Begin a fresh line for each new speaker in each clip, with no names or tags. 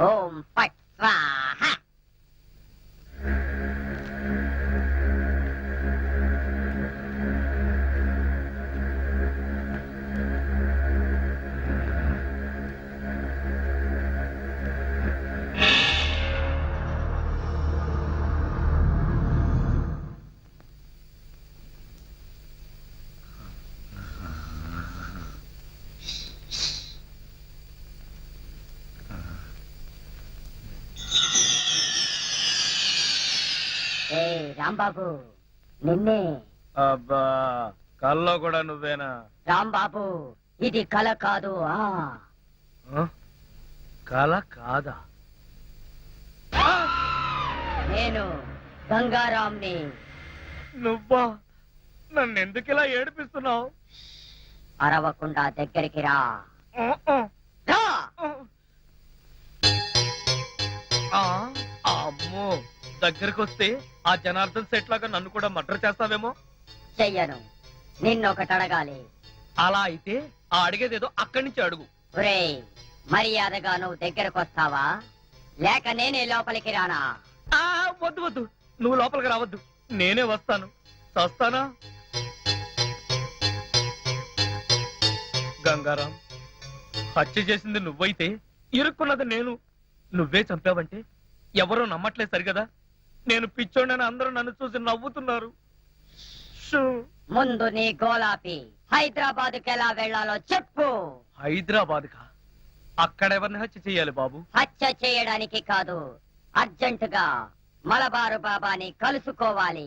ఓం ఫట్ స్వాహ. రాంబాబు నిన్నే.
అబ్బా కల్లో కూడా నువ్వేనా?
రాంబాబు ఇది కల కాదు.
కల కాదా?
నేను గంగారాంని.
నువ్వా? నన్ను ఎందుకు ఇలా ఏడిపిస్తున్నావు?
అరవకుండా దగ్గరికి రా. రా.
అమ్మో, దగ్గరికి వస్తే ఆ జనార్దన్ సెట్ లాగా నన్ను కూడా మర్డర్ చేస్తావేమో.
చెయ్యను. నిన్నొకటి అడగాలి.
అలా అయితే ఆ అడిగేదేదో అక్కడి నుంచి అడుగు.
ఒరేయ్, మర్యాదగా నువ్వు దగ్గరకు వస్తావా లేక నేనే లోపలికి రానా?
వద్దు వద్దు, నువ్వు లోపలికి రావద్దు, నేనే వస్తాను. చస్తానా? గంగారాం, హత్య చేసింది నువ్వైతే ఇరుక్కున్నది నేను. నువ్వే చంపావంటే ఎవరో నమ్మట్లేదు సరిగదా. నేను పిచ్చోడని అందరూ నన్ను చూసి నవ్వుతున్నారు.
ముందు నీ గోలాపి హైదరాబాద్కి ఎలా వెళ్లాలో చెప్పు.
హైదరాబాద్ కా? అక్కడెవరిని హత్య చెయ్యాలి బాబు?
హత్య చేయడానికి కాదు, అర్జెంటుగా మలబారు బాబాని కలుసుకోవాలి.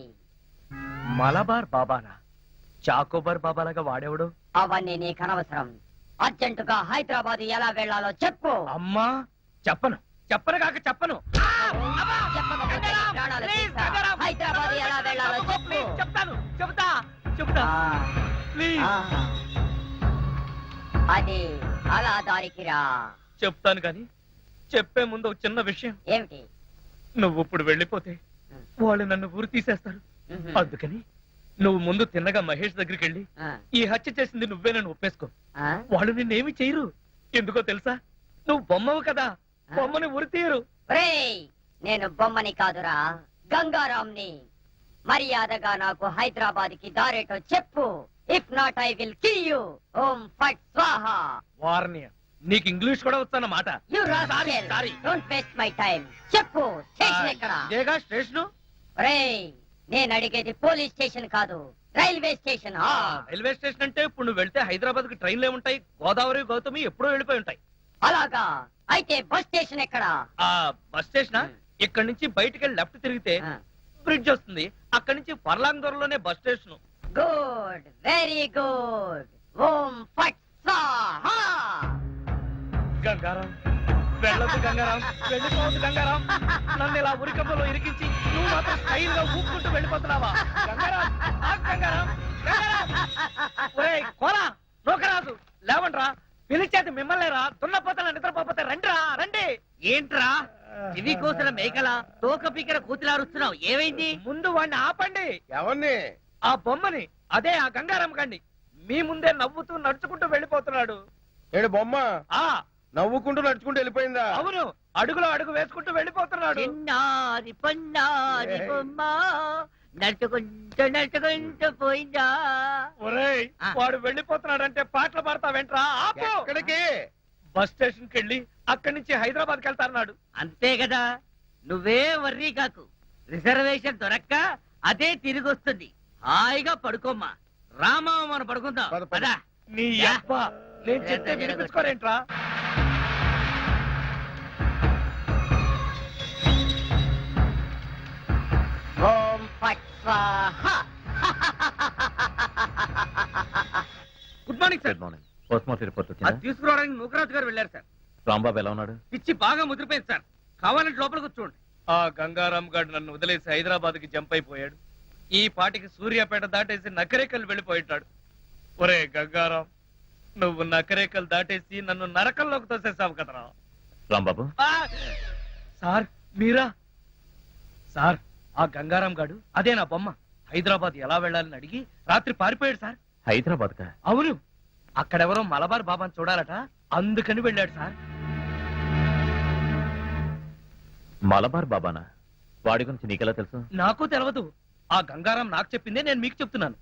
మలబార్ బాబానా? చాకోబార్ బాబాలాగా వాడేవాడు?
అవన్నీ నీకు అనవసరం. అర్జెంటుగా హైదరాబాద్ ఎలా వెళ్లాలో చెప్పు.
అమ్మా చెప్పను, చెప్పను కాక చెప్పను.
చెప్పకపోతే నీ ప్రాణాలు తీస్తా. హైదరాబాద్ ఎలా వెళ్లాలో చెప్పు.
చెప్తాను, చెబుతా చెబుతా. ప్లీజ్.
అది అలా దారికి రా.
చెప్తాను గాని చెప్పే ముందు ఒక చిన్న విషయం.
ఏమిటి?
నువ్వు ఇప్పుడు వెళ్ళిపోతే వాళ్ళు నన్ను ఊరు తీసేస్తారు. అందుకని నువ్వు ముందు తిన్నగా మహేష్ దగ్గరికి వెళ్ళి ఈ హత్య చేసింది నువ్వేనని ఒప్పేసుకో. వాళ్ళు నిన్నేమి చేయరు. ఎందుకో తెలుసా? నువ్వు బొమ్మవు కదా, బొమ్మని ఉరి తీయరు.
నేను బొమ్మని కాదురా, గంగారాంని. మర్యాదగా నాకు హైదరాబాద్ కి దారేటో చెప్పు. If not I will kill you. ఓం ఫట్ స్వాహ.
వార్నియ, నీకు ఇంగ్లీష్ కూడా వస్తానమాట.
You rascal, don't waste my time. చెప్పు, స్టేషన్ ఎక్కడ?
ఇదేగా స్టేషన్.
నేను అడిగేది పోలీస్ స్టేషన్ కాదు, రైల్వే స్టేషన్.
రైల్వే స్టేషన్ అంటే ఇప్పుడు నువ్వు వెళ్తే హైదరాబాద్ కి ట్రైన్లు ఏముంటాయి? గోదావరి, గౌతమి ఎప్పుడో వెళ్ళిపోయి ఉంటాయి.
అలాగా? అయితే బస్ స్టేషన్ ఎక్కడ?
బస్ స్టేషన్ ఇక్కడ నుంచి బయటికి వెళ్ళి లెఫ్ట్ తిరిగితే బ్రిడ్జ్ వస్తుంది. అక్కడి నుంచి పర్లాంగ్ దూరంలోనే bus station.
Good, very good. ఓం ఫట్ స్వాహ.
గంగారాం వెళ్ళొద్దు, గంగారాం వెళ్ళిపోవద్దు. గంగారాం, నన్ను ఇలా ఉరికంపలో ఇరికించి నువ్వు మాత్రం స్టైల్ గా ఊపుకుంటూ వెళ్ళిపోతున్నావా? గంగారాం, గంగారాం, కోరా నోకరాజు లేవండ్రా. పిలిచేది మిమ్మల్ని రా. దున్నపోతల నిద్రపోతే రండిరా, రండి.
ఏంట్రా ఇవి కోసిన మేకల తోక పీకర కూతులారుస్తున్నావు? ఏమైంది?
ముందు వాడిని ఆపండి.
ఎవరిని?
ఆ బొమ్మని. అదే ఆ గంగారాం గండి. మీ ముందే నవ్వుతూ నడుచుకుంటూ వెళ్ళిపోతున్నాడు.
ఏడు బొమ్మ
ఆ
నవ్వుకుంటూ నడుచుకుంటూ వెళ్ళిపోయిందా?
అవును, అడుగులో అడుగు వేసుకుంటూ వెళ్ళిపోతున్నాడు.
చిన్నారి పన్నారి బొమ్మ నడుచుకుంటూ నడుచుకుంటూ పోయిందా?
ఒరేయ్, వాడు వెళ్ళిపోతున్నాడంటే పాటలు పాడతా వెంట్రా. ఆపు.
ఎక్కడికి?
బస్ స్టేషన్ కి వెళ్ళి అక్కడి నుంచి హైదరాబాద్ కి వెళ్తారన్నాడు.
అంతే కదా, నువ్వే వర్రీ కాకు. రిజర్వేషన్ దొరక్క అదే తిరిగి వస్తుంది. హాయిగా పడుకోమ్మా. రామా, మనం పడుకుందాం. పద.
నీ అబ్బా, నేను చెప్తే వినిపించుకోరేంట్రా?
ఓం ఫట్ స్వాహ.
Good morning sir.
Good morning. Postmortem report
అది
వచ్చిందా?
తీసుకురావడానికి నూకరాజు గారు వెళ్ళారు సార్.
రాంబాబు ఎలా ఉన్నాడు?
పిచ్చి బాగా ముదిరిపోయింది సార్. కావాలంటే లోపలికి చూడండి.
ఆ గంగారాం గారు నన్ను వదిలేసి హైదరాబాద్ కి జంప్ అయిపోయాడు. ఈ పాటికి సూర్యాపేట దాటేసి నకరేకల్ వెళ్ళిపోయింటాడు. ఒరే గంగారాం, నువ్వు నకరేకల్ దాటేసి నన్ను నరకంలోకి తోసేసావు కదరా.
రాంబాబు,
సార్ మీరా? సార్, ఆ గంగారాం గాడు అదే నా బొమ్మ. హైదరాబాద్ ఎలా వెళ్ళాలని అడిగి రాత్రి పారిపోయాడు సార్.
హైదరాబాద్ కా?
అవును, అక్కడెవరో మలబార్ బాబాని చూడాలట, అందుకని వెళ్ళాడు సార్.
మలబార్ బాబానా? వాడి గురించి నీకెలా తెలుసు?
నాకు తెలియదు. ఆ గంగారాం నాకు చెప్పిందే నేను మీకు చెప్తున్నాను.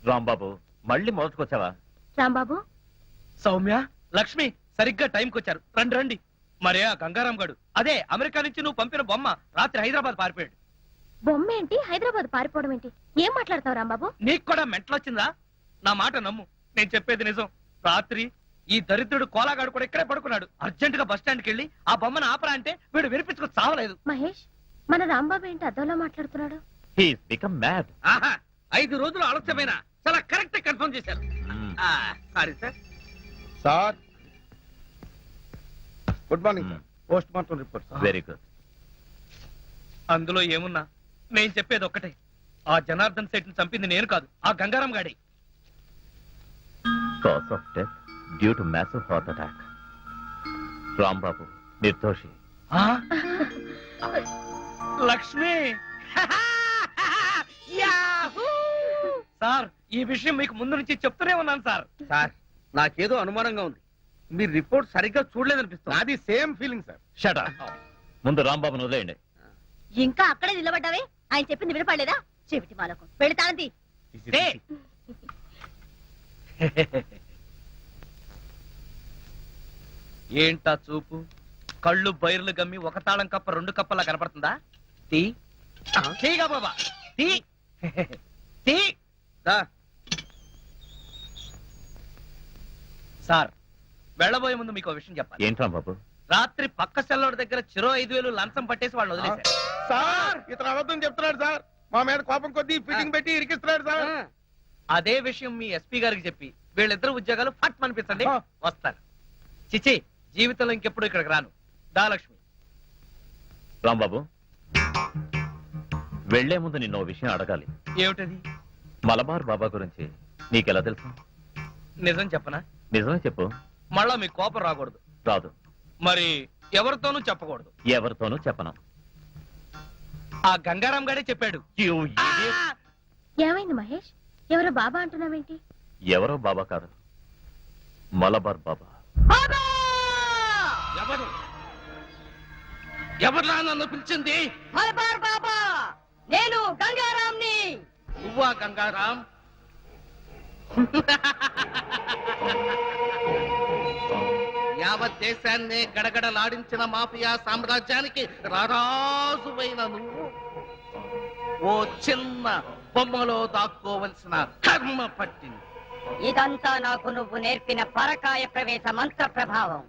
రాంబాబు మళ్ళీ మొదటికొచ్చావా?
రాంబాబు,
సౌమ్య, లక్ష్మి సరిగ్గా టైంకి వచ్చారు. రండి రండి. మరే ఆ గంగారాం గడు, అదే అమెరికా నుంచి నువ్వు పంపిన బొమ్మ, రాత్రి హైదరాబాద్ పారిపోయాడు.
బొమ్మ ఏంటి, హైదరాబాద్ పారిపోవడం ఏంటి? ఏం మాట్లాడతావు రాంబాబు?
నీకు కూడా మెంటలొచ్చిందా? నా మాట నమ్ము, నేను చెప్పేది నిజం. రాత్రి ఈ దరిద్రుడు కోలాగాడు కూడా ఇక్కడే పడుకున్నాడు. అర్జెంట్ గా బస్ స్టాండ్కి వెళ్ళి ఆ బొమ్మను ఆపరా అంటే వీడు వినిపించుకో చావలేదు.
మహేష్, మన రాంబాబు ఏంటి అద్దంలో మాట్లాడుతున్నాడు?
He's become mad.
ఆహా 5 రోజులు ఆలస్యమైన చాలా కరెక్ట్ కన్ఫర్మ్ చేశారు. Sorry sir.
Sir good morning sir. Post mortem report.
Very good.
అందులో ఏమున్నా నేను చెప్పేది ఒక్కటే, ఆ జనార్దన్ శెట్టిని చంపింది నేను కాదు, ఆ గంగారాం గాడి.
Cause of death due to massive heart attack. Rambabu నిర్దోషి.
లక్ష్మి, సార్ ఈ విషయం మీకు ముందు నుంచి చెప్తూనే ఉన్నాను సార్.
సార్ నాకేదో అనుమానంగా ఉంది. మీరు రిపోర్ట్ సరిగ్గా చూడలేదనిపిస్తుంది.
నాది same feeling sir.
Shut up. ముందు రాంబాబును వదిలేయండి.
ఇంకా అక్కడే నిలబడ్డావే? ఆయన చెప్పింది వినపడలేదా? చెవిటి మాలకు పెడతానంది.
ఏంటా చూపు? కళ్ళు బైర్లు గమ్మి ఒక తాళం కప్ప 2 కప్పలా కనపడుతుందా? తీ తీగా బాబా, తీ తీ. సార్ వెళ్ళబోయే ముందు మీకు విషయం చెప్పాలి.
ఏంటి రాంబాబు?
రాత్రి పక్క సెల్లోడి దగ్గర చెరో 5,000 లంచం పట్టేసి వాళ్ళు వదిలేశారు.
సార్ ఇతను అబద్ధం చెప్తున్నాడు సార్. మా మీద కోపం కొద్దీ ఫిట్టింగ్ పెట్టి ఇరికిస్తున్నాడు సార్.
అదే విషయం మీ ఎస్పీ గారికి చెప్పి వీళ్ళిద్దరు ఉద్యోగాలు ఫట్ అనిపించండి, వస్తారు. చిచి, జీవితంలో ఇంకెప్పుడు ఇక్కడికి రాను. దా లక్ష్మి.
రాంబాబు వెళ్లే ముందు నిన్న ఓ విషయం అడగాలి.
ఏమిటది?
మలబార్ బాబా గురించి నీకెలా తెలుసు?
నిజం చెప్పనా?
నిజమే చెప్పు.
మళ్ళా మీకు కోపం రాకూడదు.
రాదు.
మరి ఎవరితోనూ చెప్పకూడదు.
ఎవరితోనూ చెప్పను.
ఆ గంగారాం గారే చెప్పాడు.
You idiot.
ఏమైంది మహేష్? ఎవరో బాబా అంటున్నావేంటి?
ఎవరో బాబా కాదు, మలబార్ బాబా.
ఎవరు ఎవరా నన్ను పిలిచింది?
మలబార్ బాబా, నేను గంగారాంని.
నువ్వా గంగారాం? యావత్ దేశాన్ని గడగడలాడించిన మాఫియా సామ్రాజ్యానికి రారాజువైన నువ్వు ఓ చిన్న బొమ్మలో దాక్కోవలసిన కర్మ పట్టింది.
ఇదంతా నాకు నువ్వు నేర్పిన పరకాయ ప్రవేశ మంత్ర ప్రభావం.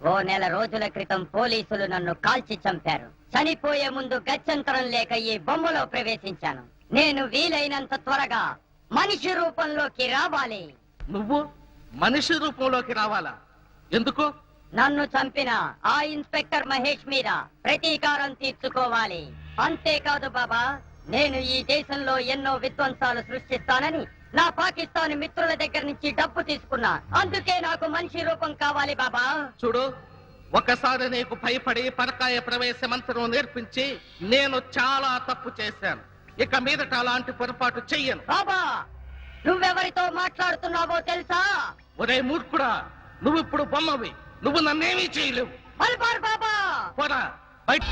ఓ 1 నెల రోజుల క్రితం పోలీసులు నన్ను కాల్చి చంపారు. చనిపోయే ముందు గత్యంతరం లేక ఈ బొమ్మలో ప్రవేశించాను. నేను వీలైనంత త్వరగా మనిషి రూపంలోకి రావాలి.
నువ్వు మనిషి రూపంలోకి రావాలా? ఎందుకు?
నన్ను చంపిన ఆ ఇన్స్పెక్టర్ మహేష్ మీద ప్రతీకారం తీర్చుకోవాలి. అంతేకాదు బాబా, నేను ఈ దేశంలో ఎన్నో విధ్వంసాలు సృష్టిస్తానని నా పాకిస్తాన్ మిత్రుల దగ్గర నుంచి డబ్బు తీసుకున్నా. అందుకే నాకు మనిషి రూపం కావాలి బాబా.
చూడు, ఒకసారి నీకు భయపడి పరకాయ ప్రవేశ మంత్రం నేర్పించి నేను చాలా తప్పు చేశాను. ఇక మీదట అలాంటి పొరపాటు చెయ్యను.
బాబా, నువ్వెవరితో మాట్లాడుతున్నావో తెలుసా?
ఒరే మూర్ఖుడా, నువ్వు ఇప్పుడు బొమ్మవి. నువ్వు నన్నేమీ చేయలేవు.
మల్బార్ బాబా,
పోరా బయట.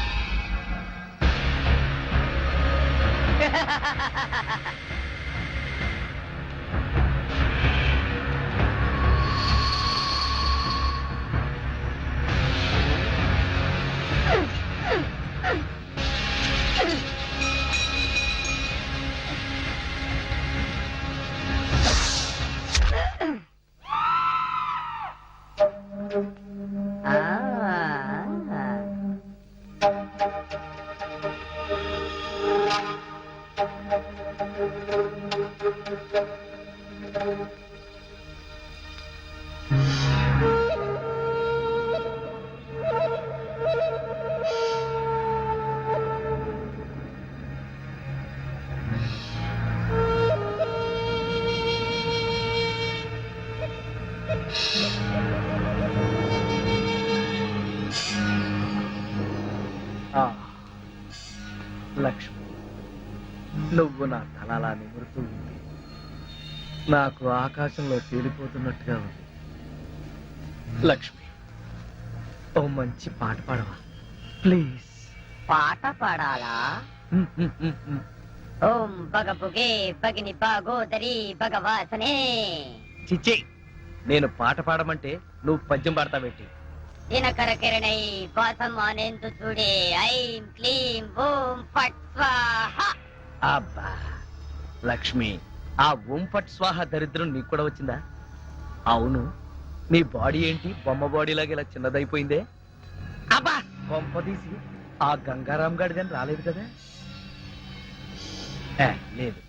లక్ష్మి, నువ్వు నా తలలా నిమురుతూ ఉంది. నాకు ఆకాశంలో తేలిపోతున్నట్టుగా ఉంది. లక్ష్మి, ఓ మంచి పాట పాడవా ప్లీజ్?
పాట పాడాలా? ఓం బగబుగే బగిని బాగోదరి భగవాసనే.
చిచ్చి, నేను పాట పాడమంటే నువ్వు పద్యం పాడతావేంటి?
దినకర కిరణై వాసం అనేందు చూడే ఐం క్లీం ఓం ఫట్ స్వాహ.
అబ్బా లక్ష్మి, ఆ ఓం ఫట్ స్వాహ దరిద్రం నీకు కూడా వచ్చిందా? అవును, నీ బాడీ ఏంటి బొమ్మ బాడీ లాగా ఇలా చిన్నదైపోయిందే? అబ్బా బొమ్మ తీసి ఆ గంగారాం గాడి కానీ రాలేదు కదా? లేదు.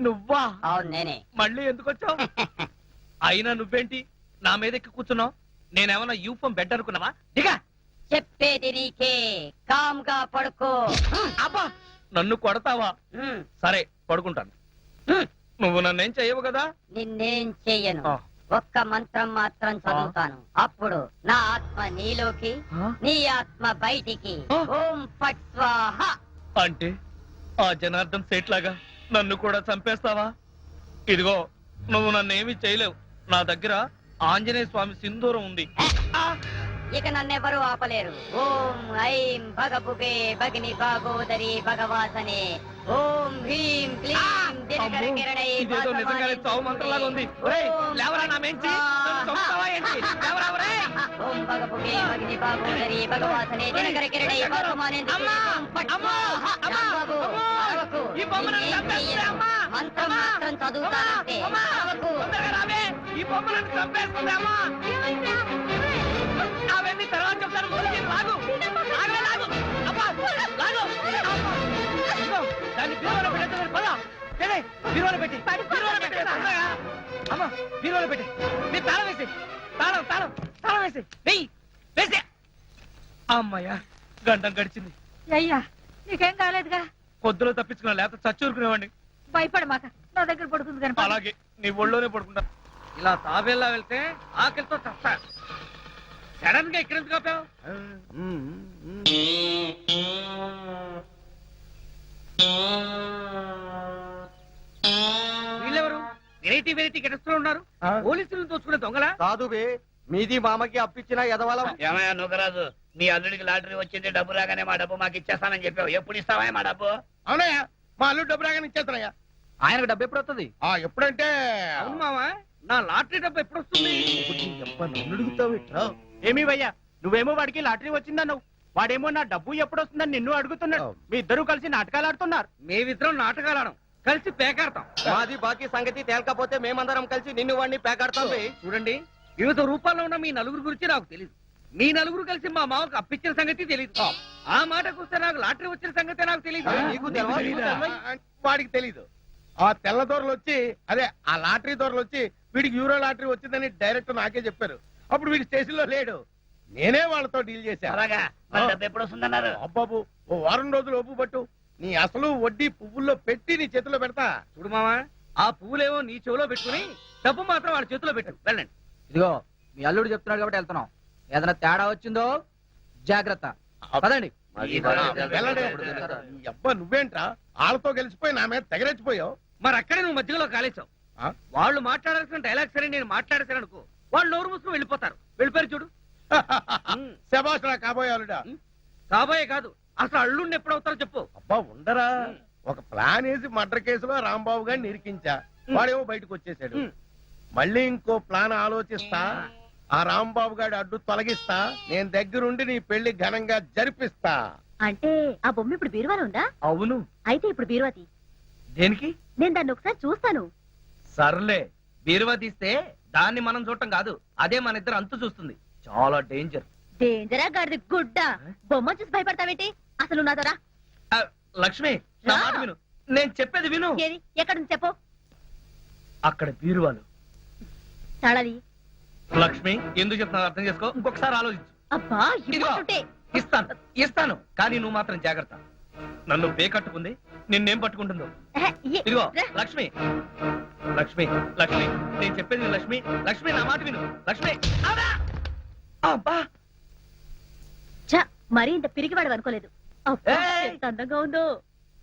నువ్వా?
అవును నేనే.
మళ్ళీ ఎందుకు వచ్చావు? అయినా నువ్వేంటి నా మీద ఎక్కి కూర్చున్నావు? నేనేమన్నా యూఫం బెడ్ అనుకున్నావా? దిగా.
చెప్పేది నీకే, కామ్గా పడుకో.
అబ్బా నన్ను కొడతావా? సరే పడుకుంటాను. నువ్వు నన్నేం చెయ్యవు కదా?
నిన్నేం చెయ్యను.
ఆ.
ఒక్క మంత్రం మాత్రం చదువుతాను. అప్పుడు నా ఆత్మ నీలోకి,
ఆ?
నీ ఆత్మ బయటికి.
ఆ.
ఓం ఫట్ స్వాహ.
అంటే ఆ జనార్దన్ సేట్ లాగా నన్ను కూడా చంపేస్తావా? ఇదిగో నువ్వు నన్నేమీ చేయలేవు. నా దగ్గర ఆంజనేయ స్వామి సింధూరం ఉంది.
ఇక నన్నెవరూ ఆపలేరు. ఓం ఐం భగబుగే భగిని భాగోదరి భగవాసనే. ఓం హ్రీం క్లీం దినకర
అమ్మో,
కిరణై
ఇదేదో నిజంగానే చావు మంత్రంలాగా ఉంది. ఒరేయ్, లేవరా నా మెంచి. నన్ను చంపుతావా ఏంటి? లేవరా ఒరేయ్.
ఓం భగబుగే భగిని భాగోదరి భగవాసనే దినకర కిరణై వాసమానేందు
అమ్మా! అమ్మా! అమ్మా! అమ్మో! ఈ బొమ్మ నన్ను చంపేస్తుంది, అమ్మా!
మంత్రం మాత్రం చదువుతానంటే
అమ్మా!
ఆగకు.
తొందరగా రావే. ఈ బొమ్మ నన్ను చంపేస్తుంది, అమ్మా! అవన్నీ తర్వాత చెప్తాను. ముందు నేను లాగు. లాగు, లాగు. అబ్బా, లాగు. అమ్మా. ఇదిగో, దాన్ని బీరువాలో పెట్టేద్దాం. పద. ఏలే, బీరువాలో పెట్టి. బీరువాలో పెట్టి, తొందరగా. అమ్మా, బీరువాలో పెట్టి. నీ తాళం వేసి. తాళం వేసి. వెయ్యి. వేసి. అమ్మయ్యా, గంట గడిచింది.
అయ్యా నీకేం కాలేదుగా?
పొద్దులో తప్పించుకున్నా, లేకపోతే చచ్చూరుకునేవాడిని.
భయపడమాక, నా దగ్గర పడుకుంది కానీ
అలాగే నీ ఒళ్ళోనే పడుకుంటా.
ఇలా తాబేలా వెళ్తే ఆకలితో చస్తా. సడన్ గా ఇక్కడ ఎందుకు ఆపావు? వీళ్ళెవరు? వెరైటీ వెరైటీ గెలుస్తూ ఉన్నారు. పోలీసులను దోచుకునే దొంగలా?
కాదు బే, మీది మామకి అప్పించిన ఎదవలం.
ఏమయ్యా నుగరాజు, మీ అల్లుడికి లాటరీ వచ్చింది, డబ్బు రాగానే మా డబ్బు మాకు ఇచ్చేస్తానని చెప్పావు. ఎప్పుడు ఇస్తావా మా డబ్బు?
అవునయ్యా, మా అల్లుడు డబ్బు రాగానే ఇచ్చేస్తానయ్యా.
ఆయనకు డబ్బు ఎప్పుడు వస్తుంది?
ఎప్పుడంటే
అవును మావా, నా లాటరీ డబ్బు ఎప్పుడు వస్తుంది?
ఏమీ భయ్యా, నువ్వేమో వాడికి లాటరీ వచ్చిందన్నావు, వాడేమో నా డబ్బు ఎప్పుడు వస్తుందని నిన్ను అడుగుతున్నాడు. మీ ఇద్దరు కలిసి నాటకాలు ఆడుతున్నారు.
మేమిద్దరం నాటకాలు ఆడం, కలిసి పేకాడతాం.
మాది బాకీ సంగతి తేలకపోతే మేమందరం కలిసి నిన్ను వాడిని పేకాడతాం బే.
చూడండి, వివిధ రూపాల్లో ఉన్న మీ నలుగురు గురించి నాకు తెలియదు. మీ నలుగురు కలిసి మా మామకు అప్పించిన సంగతి తెలియదు. ఆ మాటకు వస్తే నాకు లాటరీ వచ్చిన సంగతి నాకు తెలియదు.
నీకు తెలవా? వాడికి తెలీదు. ఆ తెల్ల దొరలు వచ్చి, అదే ఆ లాటరీ దొరలు వచ్చి వీడికి యూరో లాటరీ వచ్చిందని డైరెక్ట్ నాకే చెప్పారు. అప్పుడు వీడి స్టేషన్ లో లేడు, నేనే వాళ్ళతో డీల్ చేశాను.
అలాగా, మరి డబ్బు ఎప్పుడు వస్తుందన్నారు?
అబ్బాబు, ఓ వారం రోజులు ఒప్పు పట్టు, నీ అసలు వడ్డీ పువ్వుల్లో పెట్టి నీ చేతిలో పెడతా.
చూడు మావా, ఆ పువ్వులేమో నీ చెవిలో పెట్టుకుని డబ్బు మాత్రం వాళ్ళ చేతిలో పెట్టు. వెళ్ళండి.
ఇదిగో మీ అల్లుడు చెప్తున్నాడు కాబట్టి వెళ్తున్నాం. ఏదైనా తేడా వచ్చిందో జాగ్రత్త. పదండి.
వెళ్ళండి. ఈ అబ్బా నువ్వేంట్రా వాళ్ళతో గెలిచిపోయి నా మీద తెగరెచ్చిపోయావు.
మరి అక్కడే నువ్వు మధ్యలో కాలేసావు.
ఆ?
వాళ్ళు మాట్లాడాల్సిన డైలాగ్ సరే నేను మాట్లాడేశాను అనుకో, వాళ్ళు నోరు మూసుకుని వెళ్ళిపోతారు. వెళ్ళిపోయారు చూడు.
శబాష్ రా కాబోయే అల్లుడా.
కాబోయే కాదు, అసలు అల్లుడిని ఎప్పుడు అవుతారో చెప్పు.
అబ్బా ఉండరా, ఒక ప్లాన్ వేసి మర్డర్ కేసులో రాంబాబు గారిని ఇరికించా, వాడేమో బయటకు వచ్చేసాడు. మళ్ళీ ఇంకో ప్లాన్ ఆలోచిస్తా, ఆ రాంబాబు గారి అడ్డు తొలగిస్తా, నేను దగ్గరుండి నీ పెళ్లి ఘనంగా జరిపిస్తా.
అంటే ఆ బొమ్మ ఇప్పుడు బీరువాలో ఉందా?
అవును.
అయితే ఇప్పుడు బీరువాతి,
దేనికి?
నేను దాన్ని ఒకసారి చూస్తాను.
సర్లే, బీరువా తీస్తే దాన్ని మనం చూడటం కాదు, అదే మన ఇద్దరు అంతు చూస్తుంది. చాలా డేంజర్.
డేంజరా గాడిది గుడ్డ, బొమ్మ చూసి భయపడతావేంటి? అసలు నా దొరా
లక్ష్మి, నా మాట విను, నేను చెప్పేది విను.
ఏది ఎక్కడుంది చెప్పు.
అక్కడ బీరువాలు.
తాళాలి.
లక్ష్మి, ఎందుకు చెప్తున్నా అర్థం చేసుకో, ఇంకొకసారి ఆలోచించు.
అబ్బా
ఇదిగో,
ఇవ్వకుంటే
ఇస్తాను కానీ నువ్వు మాత్రం జాగ్రత్త. నన్ను బేకట్టుకుంది, నిన్నేం పట్టుకుంటుందో. ఇదిగో లక్ష్మి, లక్ష్మి, లక్ష్మి, నేను చెప్పేది విను లక్ష్మి. లక్ష్మి, నా మాట విను లక్ష్మి. అబ్బా! అబ్బా!
ఛ, మరీ ఇంత పిరిగివాడు అనుకోలేదు. అబ్బా,
ఏయ్!
ఎంత అందంగా ఉందో.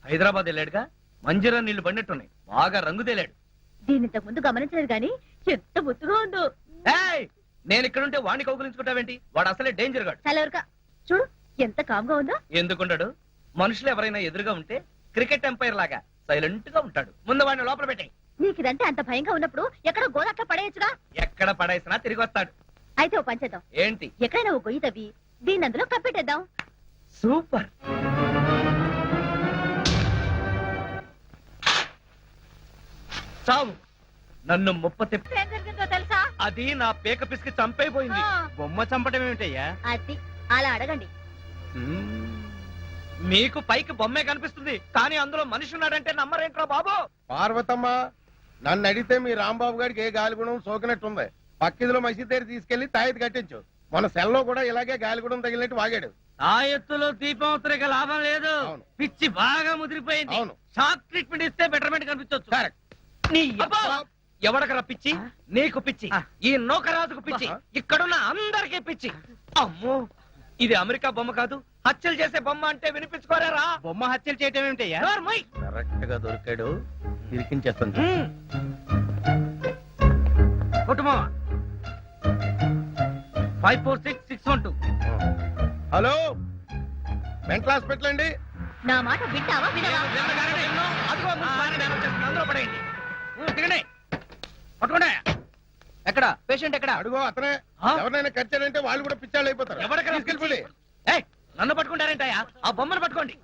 హైదరాబాద్ వెళ్ళాడుగా, మంజీరా నీళ్లు పడినట్టున్నాయి, బాగా రంగు తేలాడు.
దీన్ని ఇంతకు ముందు గమనించలేదు గాని ఎంత ముద్దుగా ఉందో.
ఏయ్! నేను ఇక్కడుంటే వాడిని కౌగులించుకుంటావేంటి? వాడు అసలే డేంజర్ గాడు.
చలవరక చూడు ఎంత కామ్గా ఉందో.
ఎందుకుంటాడు? మనుషులు ఎవరైనా ఎదురుగా ఉంటే క్రికెట్ ఎంపైర్ లాగా సైలెంట్ గా ఉంటాడు. ముందు వాడిని లోపల పెట్టే.
నీకు ఇదంటే అంత భయంగా ఉన్నప్పుడు ఎక్కడో గోదట్లో పడేయచ్చుగా.
ఎక్కడ పడేసినా తిరిగి వస్తాడు.
అయితే ఓ పంచేద్దాం.
ఏంటి?
ఎక్కడైనా ఓ గొయ్యి తవ్వి దీన్ని అందులో కప్పెట్టేద్దాం.
సూపర్. చావు. నన్ను ముప్పతిప్పి
ఏం జరిగిందో తెలుసా?
అది నా పేక పిసికి చంపైపోయింది.
ఆ,
బొమ్మ చంపడం ఏమిటయ్యా?
అది అలా అడగండి.
మీకు పైకి బొమ్మే కనిపిస్తుంది కానీ అందులో మనిషి ఉన్నాడంటే నమ్మరేంట్రా బాబు?
పార్వతమ్మ, నన్ను అడిగితే మీ రాంబాబు గారికి ఏ గాలిగుణం సోకినట్టుంది. పక్కిదిలో మసీద్ దగ్గర తీసుకెళ్లి తాయిది కట్టించు. మన సెల్లో కూడా ఇలాగే గాలిగుణం తగిలినట్టు వాగాడు.
ఆ ఎత్తులో దీపం ఉత్తరిక లాభం లేదు.
అవును.
పిచ్చి బాగా ముదిరిపోయింది.
అవును.
షాక్ ట్రీట్మెంట్ ఇస్తే బెటర్మెంట్ కనిపించవచ్చు.
కరెక్ట్.
నీ అబ్బా! ఎవడకరా పిచ్చి? నీకు పిచ్చి, ఈ నౌకరాజుకు పిచ్చి, ఇక్కడున్న అందరికీ పిచ్చి. అమ్మో, ఇది అమెరికా బొమ్మ కాదు, హత్యలు చేసే బొమ్మ అంటే వినిపించుకోరారా?
బొమ్మ హత్యలు చేయటం ఏమిటయ్యా?
నోర్మోయ్.
కరెక్ట్ గా దొరికాడు. ఇరికించేస్తాను.
కుటుంబం 546612.
హలో, మెంటల్ హాస్పిటల్ అండి.
నా మాట వింటావా వినవా?
అదిగో ముందు బాగానే నేను వచ్చేస్తాను. అందులో పడేయండి. దిగండి. పట్టుకోండి.
ఎక్కడ పేషెంట్ ఎక్కడ?
అడుగో అతనే. ఎవరినైనా కచ్చాడంటే వాళ్ళు కూడా పిచ్చాళ్ళు అయిపోతారు.
ఎవరికైనా
తీసుకెళ్ళిపోండి.
ఏయ్, నన్ను పట్టుకుంటారేంటయ్యా? ఆ బొమ్మను పట్టుకోండి.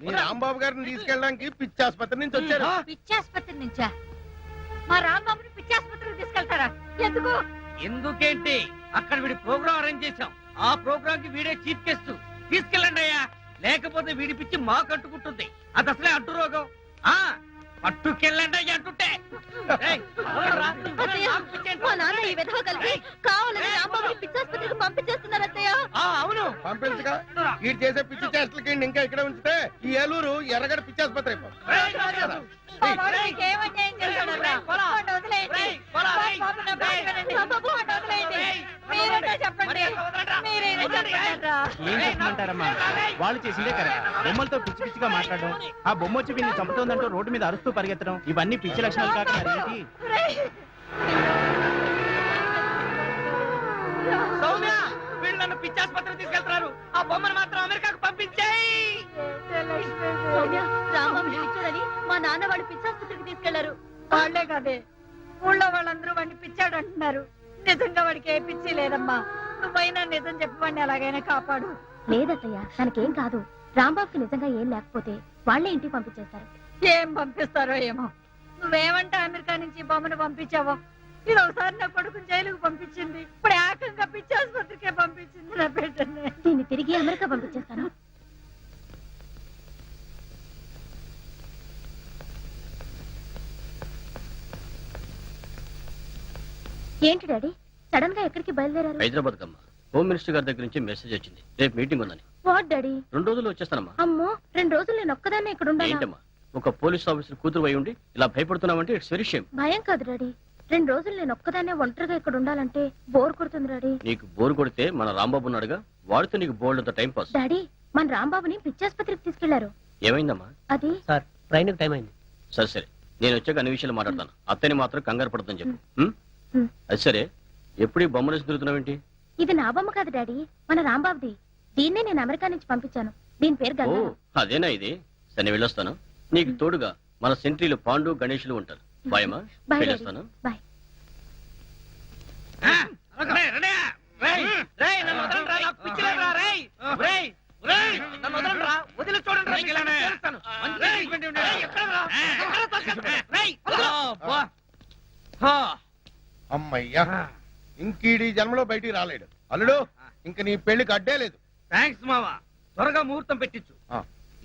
మీ రాంబాబు గారిని తీసుకెళ్ళడానికి పిచ్చి ఆసుపత్రి నుంచి వచ్చారు.
పిచ్చాసుపత్రి నుంచా? మా రాంబాబుని పిచ్చాసుపత్రికి తీసుకెళ్తారా? ఎందుకు?
ఎందుకేంటి, అక్కడ వీడి ప్రోగ్రామ్ అరేంజ్ చేశాం. ఆ ప్రోగ్రామ్ కి వీడే చీఫ్ గెస్ట్. తీసుకెళ్ళండి అయ్యా, లేకపోతే వీడి పిచ్చి మాకు అంటుకుంటుంది. అది అసలే అంటు రోగం. ఆ పట్టుకెళ్ళండి అయ్యా అంటుంటే. ఏయ్, వదలరా.
అత్తయ్య,
నాకు పిచ్చి ఏంటి?
మా నాన్న ఈ విధవ కలిసి కావాలని రాంబాబుని పిచ్చాసుపత్రికి పంపించేస్తున్నారు అత్తయ్య.
ఆ, అవును.
పంపించగా వీడు చేసే పిచ్చి చేష్టలకి ఇంకా ఇక్కడ ఉంచితే ఈ ఏలూరు ఎర్రగడ్డ పిచ్చి ఆసుపత్రి అయిపోతుంది.
రేయ్, రాజు.
మా వాడు నీకేం అన్యాయం చేశాడన్నా? వాడిని వదిలేయండి. బాబు, నా మాట వినండి. బాబు, వాడిని వదిలేయండి. మీరేంటో చెప్పండి. మీరేంటో చెప్పండి.
ఏం చెప్పమంటారమ్మా? వాళ్ళు చేసిందే కరెక్ట్. బొమ్మలతో పిచ్చి పిచ్చిగా మాట్లాడడం, ఆ బొమ్మ వచ్చి వీళ్ళని చంపుతోందంటూ రోడ్డు మీద అరుస్తూ పరిగెత్తడం, ఇవన్నీ పిచ్చి లక్షణాలు కాక మరేంటి?
సౌమ్య, వీళ్ళు నన్ను పిచ్చాసుపత్రికి తీసుకెళ్తున్నారు. ఆ బొమ్మను మాత్రం అమెరికాకు పంపించేయి.
సౌమ్య, రాంబాబుని పిచ్చాడని మా నాన్న వాడు పిచ్చాసుపత్రికి తీసుకెళ్లారు.
వాళ్లే కాదే, ఊళ్ళో వాళ్ళందరూ వాడిని పిచ్చాడు అంటున్నారు. నిజంగా వాడికి ఏ పిచ్చి లేదమ్మా. నువ్వైనా నిజం చెప్పి వాడిని ఎలాగైనా కాపాడు.
లేదత్తయ్య, తనకేం కాదు. రాంబాబుకి నిజంగా ఏం లేకపోతే వాళ్లే ఇంటికి పంపించేస్తారు.
ఏం పంపిస్తారో ఏమో. నువ్వేమంటే అమెరికా నుంచి బొమ్మను పంపించావో. ఇది ఒకసారి నా కొడుకు జైలుకు పంపించింది, ఇప్పుడు ఏకంగా పిచ్చి ఆసుపత్రికే పంపించింది నా బిడ్డని.
దీన్ని తిరిగి అమెరికా పంపించేస్తాను. ఏంటి డాడీ, సడన్ గా ఎక్కడికి బయలుదేరారు?
హైదరాబాద్ కమ్మా, హోమ్ మినిస్టర్ గారి దగ్గర నుంచి మెసేజ్ వచ్చింది. రేపు మీటింగ్ ఉందని.
What daddy?
2 రోజుల్లో వచ్చేస్తానమ్మా.
అమ్మో, 2 రోజులు నేను ఒక్కదాన్నే ఇక్కడ ఉండాలా?
ఏంటమ్మా, ఒక పోలీస్ ఆఫీసర్ కూతురు అయి ఉండి ఇలా భయపడుతున్నావంటే ఇట్స్ వెరీ షేమ్.
భయం కాదు డాడీ, 2 రోజులు నేను ఒక్కదాన్నే ఒంటరిగా ఇక్కడ ఉండాలంటే బోర్ కొడుతుంది డాడీ.
నీకు బోరు కొడితే మన రాంబాబు ఉన్నాడుగా, వాడితో నీకు బోల్డ్ అంత టైం పాస్.
డాడీ, మన రాంబాబుని పిచ్చాసుపత్రికి తీసుకెళ్లారు.
ఏమైందమ్మా?
అది
సార్, ట్రైన్ టైం అయింది.
సరే సరే, నేను వచ్చాక అన్ని విషయాలు మాట్లాడతాను. అత్తని మాత్రం కంగారు పడతాను చెప్పు.
ఉమ్.
అది సరే, ఎప్పుడు ఈ బొమ్మలు తిరుగుతున్నావేంటి?
ఇది నా బొమ్మ కాదు డాడీ, మన రాంబాబుది. దీన్నే నేను అమెరికా నుంచి పంపించాను. దీని పేరు
ఓ,
గంగా.
అదేనా ఇది? సరే, వెళ్ళొస్తాను. నీకు తోడుగా మన సెంట్రీలు పాండు గణేషులు ఉంటారు. బాయమ్మా,
బాయ్ డాడీ.
వెళ్ళొస్తాను.
బాయ్.
ఆ, రేయ్, రెడీయా? రేయ్, రేయ్, నన్ను వదలండిరా, నాకు పిచ్చి లేదురా, రేయ్. రేయ్, రేయ్, నన్ను వదలండిరా, వదిలి చూడండిరా, మీకు నేను చేస్తాను. మంచి ట్రీట్మెంట్ ఇవ్వండి. రేయ్, ఎక్కడరా? ఎక్కడ తోసేస్తా? రేయ్, వదలు. అబ్బా. హా.
అమ్మయ్యా, ఇంకీడి జన్మలో బయటికి రాలేడు. అల్లుడు, ఇంక నీ పెళ్లికి అడ్డే లేదు.
థాంక్స్ మావా, త్వరగా ముహూర్తం పెట్టించు.
ఆ,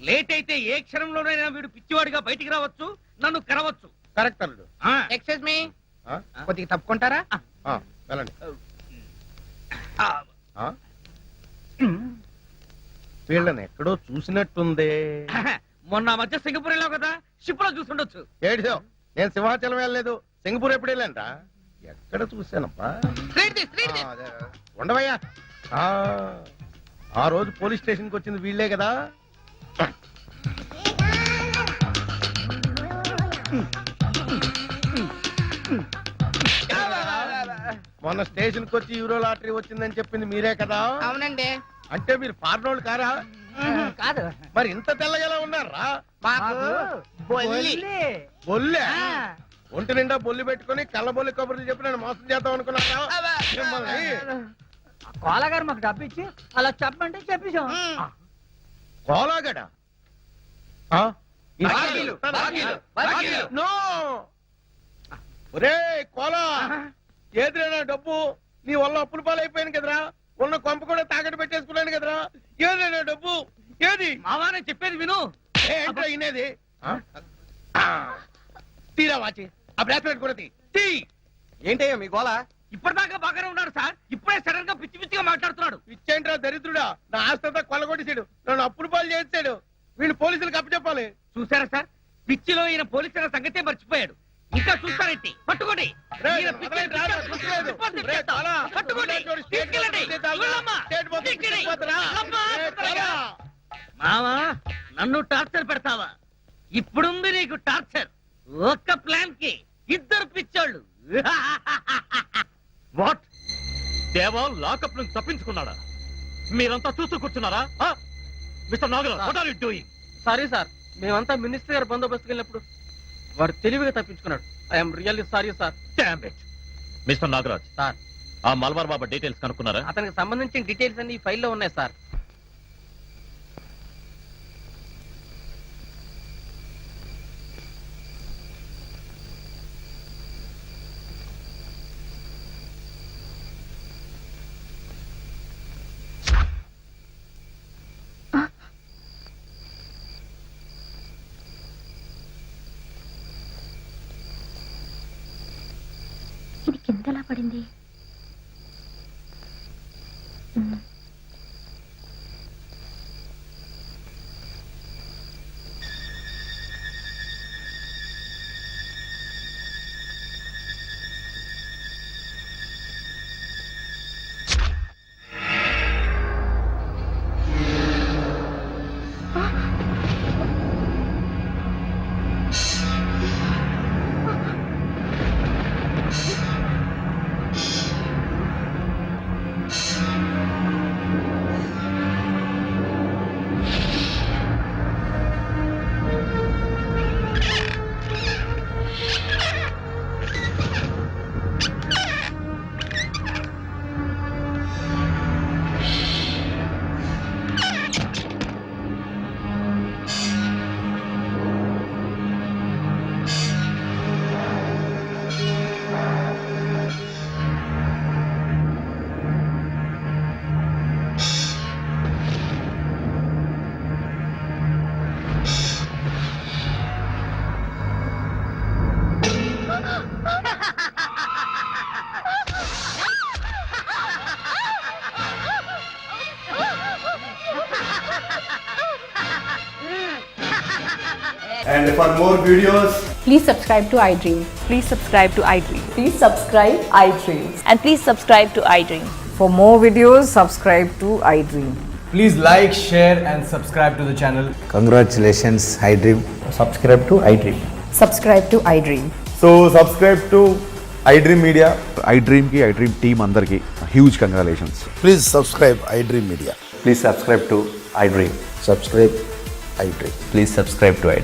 లేట్ అయితే ఏ క్షణంలోనైనా వీడు పిచ్చివాడిగా బయటికి రావచ్చు, నన్ను కరవచ్చు.
కరెక్ట్ అల్లుడు.
ఎక్స్క్యూజ్ మీ,
ఆ,
కొద్దిగా తప్పుకుంటారా?
ఆ, వెళ్ళండి. ఆ? వీళ్ళని ఎక్కడో చూసినట్టుందే.
మొన్న ఆ మధ్య సింగపూర్ వెళ్ళావు కదా, షిప్ లో చూసుండొచ్చు.
ఏడిసో, నేను సింహాచలం వెళ్ళలేదు, సింగపూర్ ఎప్పుడు వెళ్ళానురా? ఎక్కడ చూశానప్పా? ఆ, అదే. ఉండవయ్యా. ఆ రోజు పోలీస్ స్టేషన్ కి వచ్చింది వీళ్ళే కదా. మొన్న స్టేషన్ కి వచ్చి యూరో లాటరీ వచ్చిందని చెప్పింది మీరే కదా?
అవునండి.
అంటే మీరు ఫారినోళ్ళు కారా?
కాదు.
మరి ఇంత తెల్లగా ఎలా ఉన్నారా? బొల్లే ఒంటి నిండా బొల్లి పెట్టుకుని కళ్ళబొల్లి కబుర్లు చెప్పి నేను మోసం చేద్దాం అనుకున్నారా? మిమ్మల్ని
కోలగారు మాకు డబ్బు ఇచ్చి అలా చెప్పంటే చెప్పేశాం.
కోలాగడ ఒరే కోలా, ఏదిరైనా డబ్బు నీ వల్ల అప్పుల పాలైపోయాను కదరా, ఉన్న కొంప కూడా తాకట్టు పెట్టేసుకున్నాను కదరా, ఏదైనా డబ్బు ఏది?
మావానే చెప్పేది విను.
ఏంటో ఇనేది? తీరా వాచి ఆ బ్రాస్లెట్ కూడా తీ.
ఏంటయ్యా మీ గోళ? ఇప్పటిదాకా బాగానే ఉన్నాడు సార్, ఇప్పుడే సడన్ గా పిచ్చి పిచ్చిగా మాట్లాడుతున్నాడు.
ఇచ్చేంట్రా దరిద్రుడా, నా ఆస్తంతా కొల్లగొట్టేశాడు, నన్ను అప్పుల పాలు చేసాడు. వీళ్ళు పోలీసులకు అప్పచెప్పాలి.
చూసారా సార్, పిచ్చిలో ఈయన పోలీసుల సంగతే మర్చిపోయాడు. ఇంకా చూస్తారేంటి? పట్టుకోండి. ఈయన పిచ్చి రిపోర్ట్ తెప్పిస్తాం. పట్టుకోండి. తీసుకెళ్ళండి. వెళ్ళమ్మా. తీసుకెళ్ళి. వెళ్ళమ్మా. మావా, నన్ను టార్చర్ పెడతావా? ఇప్పుడుంది నీకు టార్చర్. ఒక్క ప్లాన్ కి ఇద్దరు పిచ్చోళ్ళు.
వాట్? దేవా లాకప్ నుంచి తప్పించుకున్నాడా? మీరంతా చూస్తూ కూర్చున్నారా? Mister Nagaraj, what are you doing?
Sorry sir, మేమంతా మినిస్టర్ గారు బందోబస్తుకు వెళ్ళినప్పుడు వాడు తెలివిగా తప్పించుకున్నాడు. I'm really sorry sir.
Damn it. Mister Nagaraj
sir,
ఆ మల్బార్ బాబా డీటెయిల్స్ కనుక్కున్నారా?
అతనికి సంబంధించిన డీటెయిల్స్ అన్ని ఈ ఫైల్లో ఉన్నాయి సార్.
ఇది కిందలా పడింది.
And for more videos,
Please subscribe to iDream.
Please subscribe to iDream.
Please subscribe iDream.
And please subscribe to iDream.
For more videos, subscribe to iDream.
please like, share and subscribe to the channel.
Congratulations, iDream. Subscribe to iDream.
Subscribe to iDream.
So subscribe to iDream Media.
iDream ki iDream team अंदर की huge congratulations.
Please subscribe iDream Media.
Please subscribe to iDream.
Subscribe iDream.
Please subscribe to iDream.